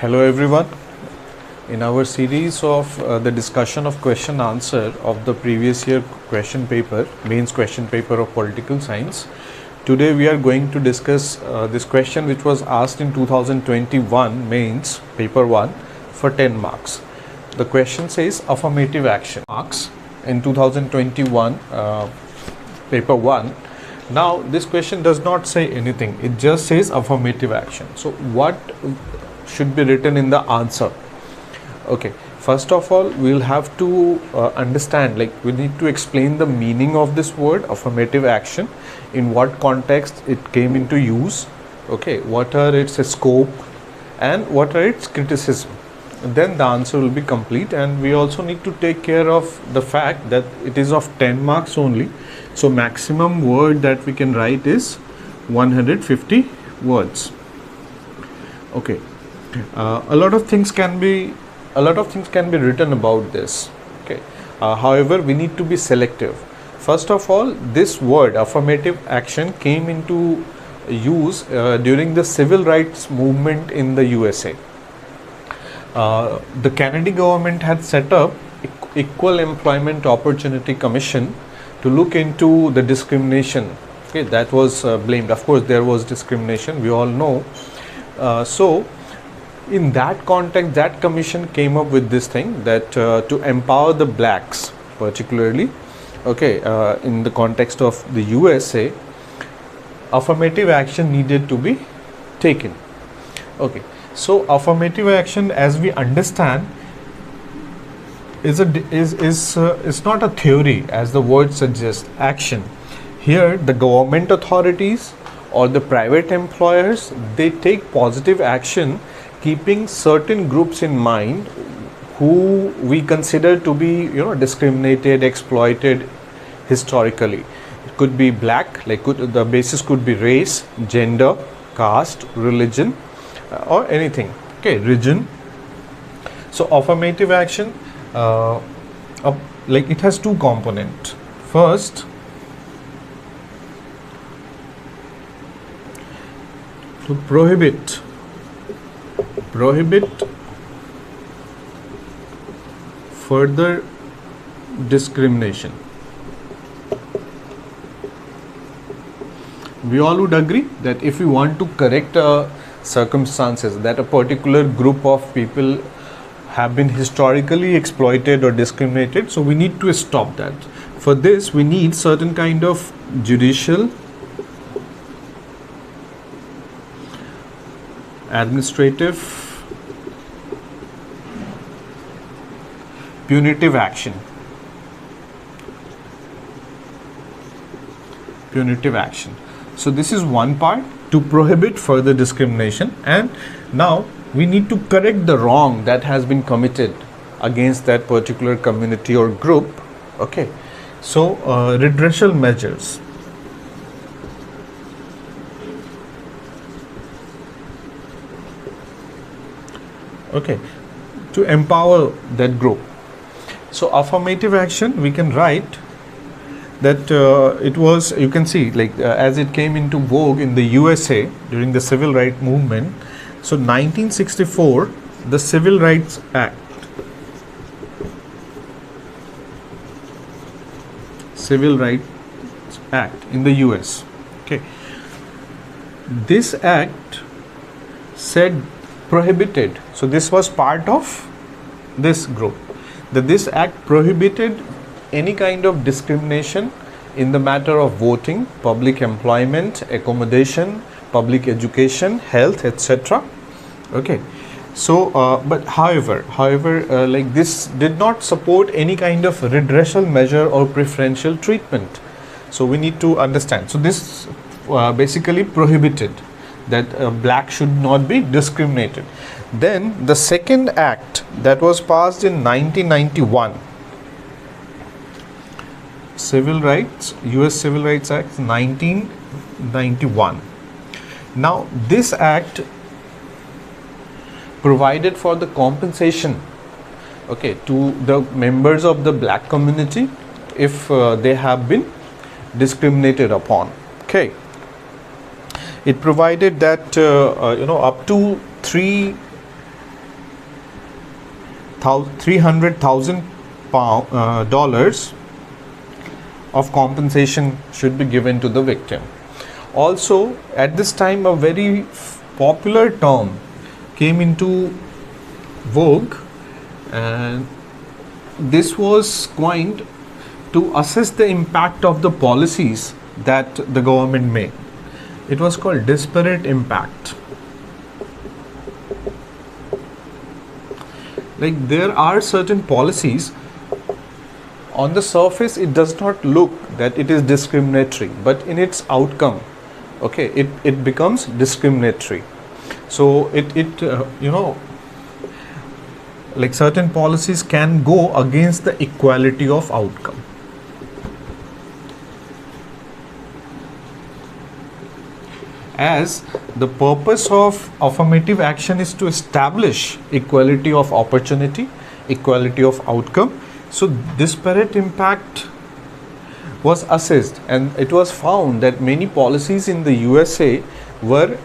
Hello everyone. In our series of the discussion of question answer of the previous year question paper, mains question paper of political science, today we are going to discuss this question which was asked in 2021 mains paper 1 for 10 marks. The question says affirmative action marks in 2021 paper 1. Now this question does not say anything, it just says affirmative action. So what should be written in the answer? Okay, first of all we'll have to understand, like we need to explain the meaning of this word affirmative action, in what context it came into use, okay, what are its scope and what are its criticism. Then the answer will be complete. And we also need to take care of the fact that it is of 10 marks only, so maximum word that we can write is 150 words. Okay, a lot of things can be written about this. Okay, however we need to be selective. First of all, this word affirmative action came into use during the civil rights movement in the USA. The Kennedy government had set up Equal Employment Opportunity Commission to look into the discrimination, okay, that was blamed. Of course there was discrimination, we all know. So in that context, that commission came up with this thing that to empower the blacks particularly, okay, in the context of the USA, affirmative action needed to be taken. Okay, so affirmative action, as we understand, is not a theory as the word suggests. Action here, the government authorities or the private employers, they take positive action keeping certain groups in mind who we consider to be discriminated, exploited historically. It could be black, like the basis could be race, gender, caste, religion, or anything, okay, region. So affirmative action, like it has two components. First, to prohibit further discrimination. We all would agree that if we want to correct circumstances that a particular group of people have been historically exploited or discriminated, so we need to stop that. For this we need certain kind of judicial, administrative, punitive action. So this is one part, to prohibit further discrimination. And now we need to correct the wrong that has been committed against that particular community or group. Okay, so redressal measures. Okay, to empower that group. So affirmative action, we can write that it was, you can see, like as it came into vogue in the USA during the civil rights movement. So 1964, the Civil Rights Act in the US. Okay, this act said prohibited, so this was part of this group, that this act prohibited any kind of discrimination in the matter of voting, public employment, accommodation, public education, health, etc. Okay, so but however like this did not support any kind of redressal measure or preferential treatment. So we need to understand, so this basically prohibited that black should not be discriminated. Then the second act that was passed in 1991, US Civil Rights Act 1991. Now this act provided for the compensation, okay, to the members of the black community if they have been discriminated upon. Okay, it provided that up to 3 $300,000 dollars of compensation should be given to the victim. Also, at this time, a very popular term came into vogue, and this was coined to assess the impact of the policies that the government made. It was called disparate impact. Like, there are certain policies, on the surface it does not look that it is discriminatory, but in its outcome, okay, it becomes discriminatory. So like certain policies can go against the equality of outcome. As the purpose of affirmative action is to establish equality of opportunity, equality of outcome, so disparate impact was assessed, and it was found that many policies in the USA were,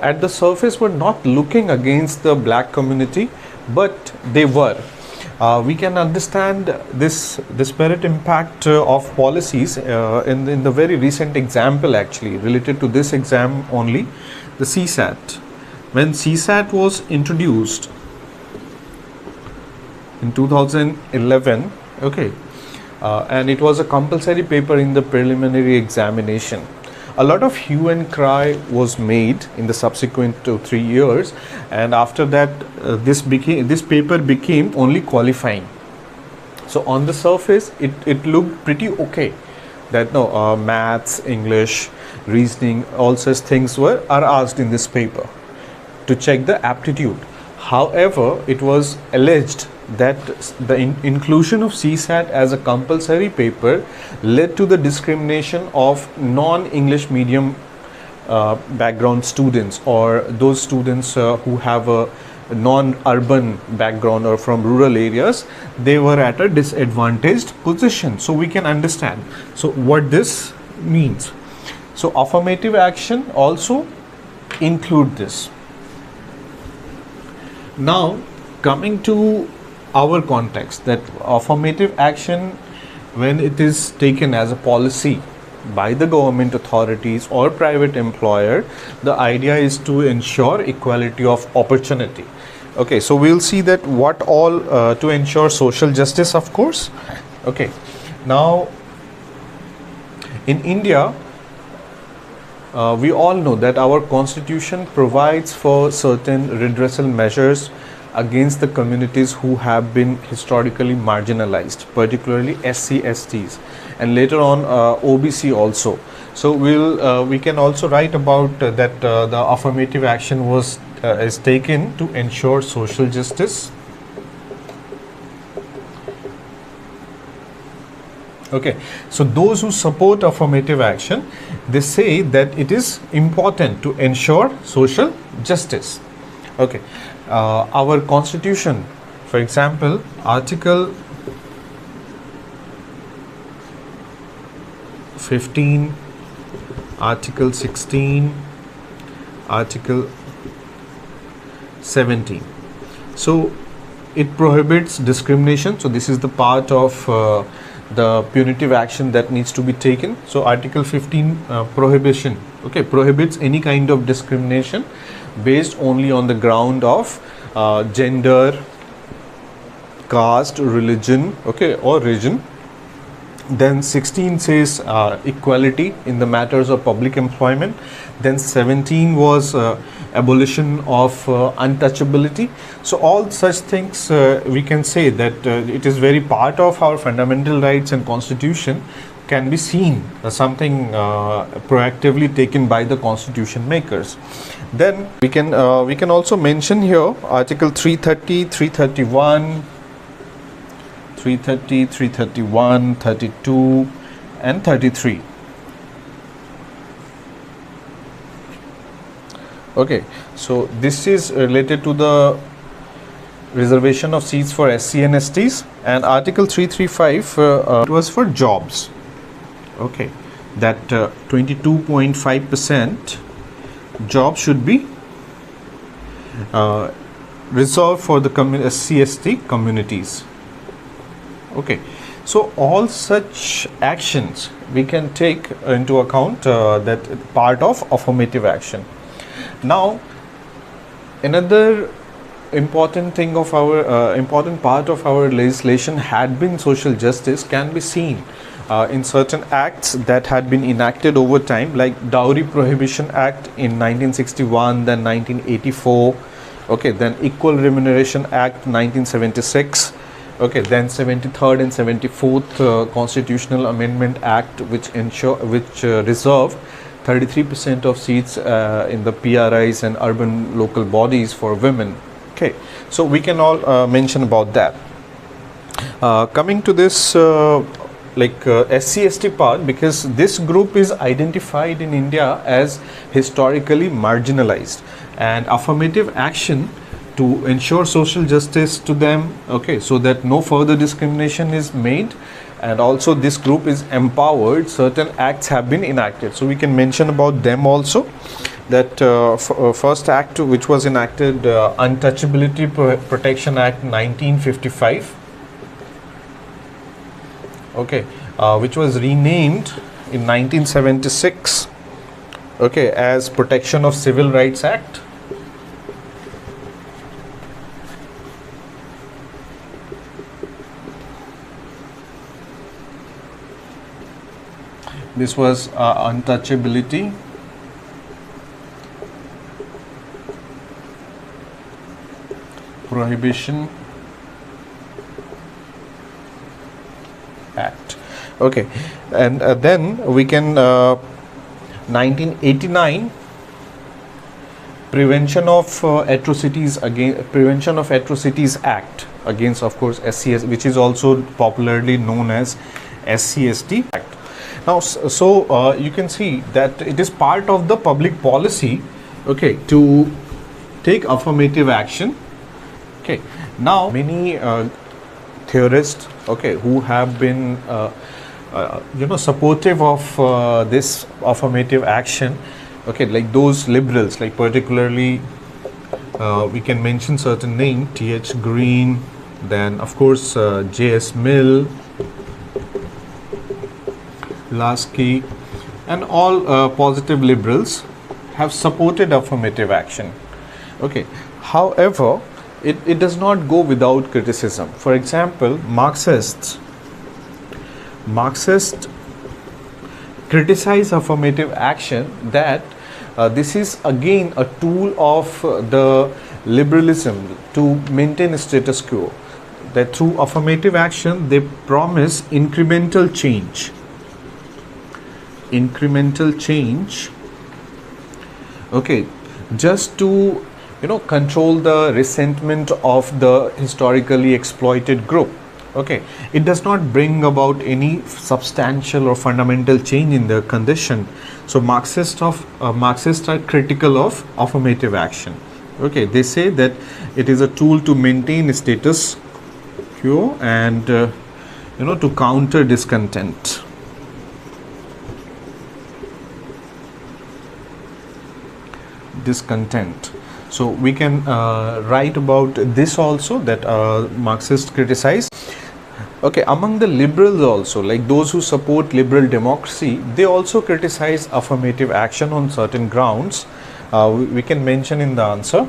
at the surface, were not looking against the black community, but they were. We can understand this disparate impact of policies in the very recent example, actually related to this exam only, the CSAT. When CSAT was introduced in 2011, okay, and it was a compulsory paper in the preliminary examination. A lot of hue and cry was made in the subsequent 3 years, and after that this paper became only qualifying. So on the surface it looked pretty okay, that maths, English, reasoning, all such things are asked in this paper to check the aptitude. However, it was alleged that the inclusion of CSAT as a compulsory paper led to the discrimination of non-English medium background students, or those students who have a non-urban background or from rural areas. They were at a disadvantaged position. So we can understand what this means. So affirmative action also include this. Now coming to our context, that affirmative action, when it is taken as a policy by the government authorities or private employer, the idea is to ensure equality of opportunity. Okay, so we'll see that what all to ensure social justice, of course. Okay, now in India, we all know that our constitution provides for certain redressal measures against the communities who have been historically marginalized, particularly SC, STs, and later on OBC also. So we can also write about that the affirmative action is taken to ensure social justice. Okay, so those who support affirmative action, they say that it is important to ensure social justice. Okay, our constitution, for example, Article 15, Article 16, Article 17. So it prohibits discrimination. So this is the part of the punitive action that needs to be taken. So Article 15 prohibition, okay, prohibits any kind of discrimination based only on the ground of gender, caste, religion, okay, or region. Then 16 says equality in the matters of public employment. Then 17 was abolition of untouchability. So all such things we can say that it is very part of our fundamental rights, and constitution can be seen as something proactively taken by the constitution makers. Then we can also mention here Article 330, 331, 330, 331, 32 and 33. Okay, so this is related to the reservation of seats for SC and STs, and Article 335 it was for jobs. Okay, that 22.5% job should be reserved for the SC/ST communities. Okay, so all such actions we can take into account that part of affirmative action. Now, another important thing of our important part of our legislation had been social justice can be seen in certain acts that had been enacted over time, like Dowry Prohibition Act in 1961, then 1984. Okay, then Equal Remuneration Act 1976. Okay, then 73rd and 74th Constitutional Amendment Act, which reserve 33% of seats in the PRIs and urban local bodies for women. Okay, so we can all mention about that. Coming to this SC/ST part, because this group is identified in India as historically marginalized, and affirmative action to ensure social justice to them, okay, so that no further discrimination is made, and also this group is empowered, certain acts have been enacted. So we can mention about them also, that first act which was enacted, Untouchability Protection Act 1955, okay, which was renamed in 1976, okay, as Protection of Civil Rights Act. This was Untouchability Prohibition Act. Okay, and then we can 1989 Prevention of Atrocities Act against, of course, SCS, which is also popularly known as SC/ST Act. Now, so you can see that it is part of the public policy, okay, to take affirmative action. Okay, now many theorists, okay, who have been supportive of this affirmative action, okay, like those liberals, like particularly we can mention certain name, T.H. Green, then of course J.S. Mill, Lasky, and all positive liberals have supported affirmative action. Okay, however, it does not go without criticism. For example, Marxists criticize affirmative action that this is again a tool of the liberalism to maintain status quo, that through affirmative action they promise incremental change, okay, just to control the resentment of the historically exploited group. Okay, it does not bring about any substantial or fundamental change in the condition. So Marxists are critical of affirmative action. Okay, they say that it is a tool to maintain status quo and to counter discontent. So we can write about this also, that Marxists criticize. Okay, among the liberals also, like those who support liberal democracy, they also criticize affirmative action on certain grounds. We can mention in the answer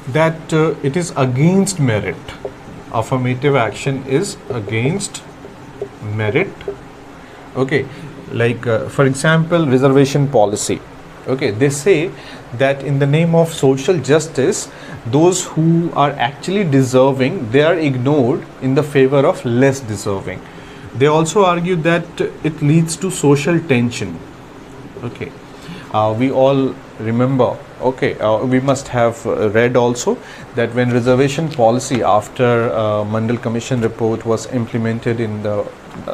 that it is against merit. Affirmative action is against merit. Okay, like for example, reservation policy. Okay, they say that in the name of social justice, those who are actually deserving, they are ignored in the favor of less deserving. They also argue that it leads to social tension. Okay, we all remember, okay, we must have read also that when reservation policy after Mandal Commission report was implemented in the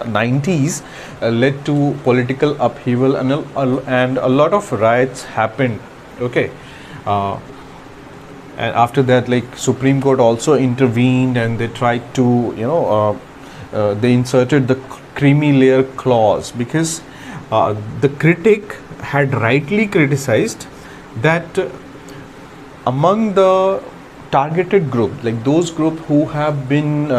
90s, led to political upheaval, and a lot of riots happened. Okay, and after that, like Supreme Court also intervened, and they tried to they inserted the creamy layer clause, because the critic had rightly criticized that among the targeted group, like those group who have been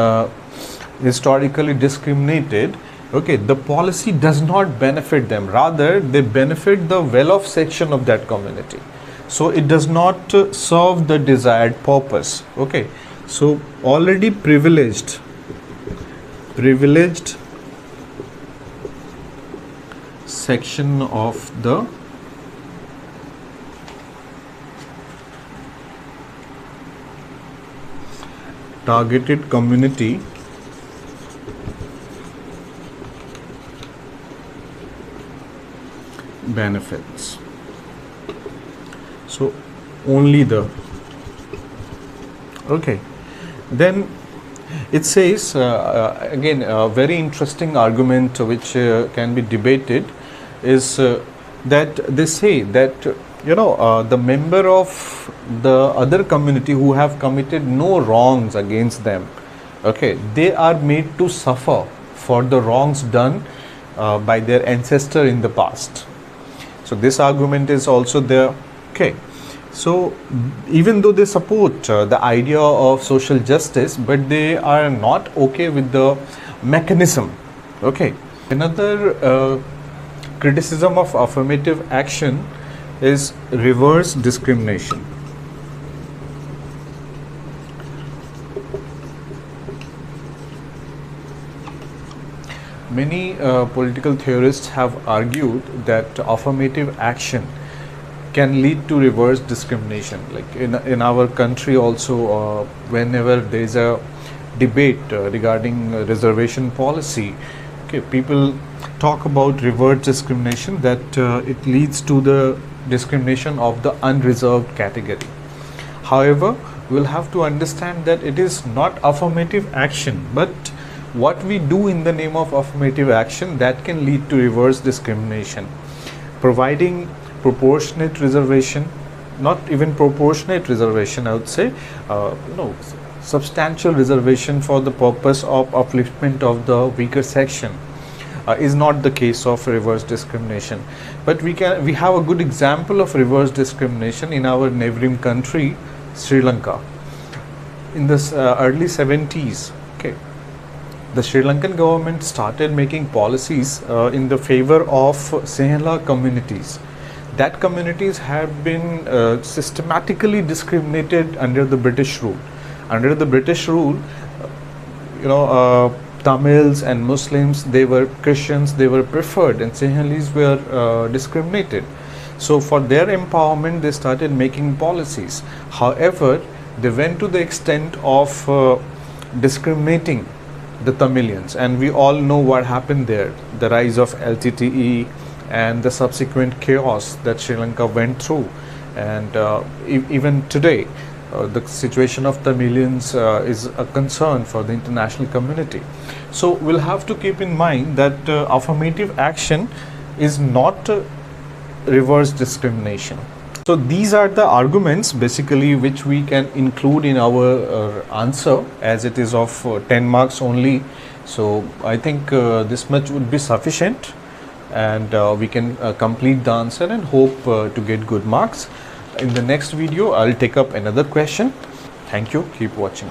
historically discriminated, okay, the policy does not benefit them, rather they benefit the well-off section of that community. So it does not serve the desired purpose. Okay, so already privileged section of the targeted community benefits. So only the, okay, then it says again a very interesting argument which can be debated is that they say that the member of the other community who have committed no wrongs against them, okay, they are made to suffer for the wrongs done by their ancestor in the past. So this argument is also there. Okay, so even though they support the idea of social justice, but they are not okay with the mechanism. Okay, another criticism of affirmative action is reverse discrimination. Many political theorists have argued that affirmative action can lead to reverse discrimination. Like in our country also, whenever there is a debate regarding reservation policy, okay, people talk about reverse discrimination, that it leads to the discrimination of the unreserved category. However, we'll have to understand that it is not affirmative action, but what we do in the name of affirmative action that can lead to reverse discrimination. Providing proportionate reservation, not even proportionate reservation, I would say, substantial reservation for the purpose of upliftment of the weaker section is not the case of reverse discrimination. But we have a good example of reverse discrimination in our neighboring country, Sri Lanka. In the early 70s, okay, the Sri Lankan government started making policies in the favor of Sinhala communities. That communities have been systematically discriminated under the British rule. Under the British rule, Tamils and Muslims, they were Christians, they were preferred, and Sinhalese were discriminated. So for their empowerment, they started making policies. However, they went to the extent of discriminating the Tamilians, and we all know what happened there, the rise of LTTE and the subsequent chaos that Sri Lanka went through. And even today, the situation of Tamilians is a concern for the international community. So we'll have to keep in mind that affirmative action is not reverse discrimination. So these are the arguments basically which we can include in our answer, as it is of 10 marks only. So I think this much would be sufficient, and we can complete the answer and hope to get good marks. In the next video, I'll take up another question. Thank you. Keep watching.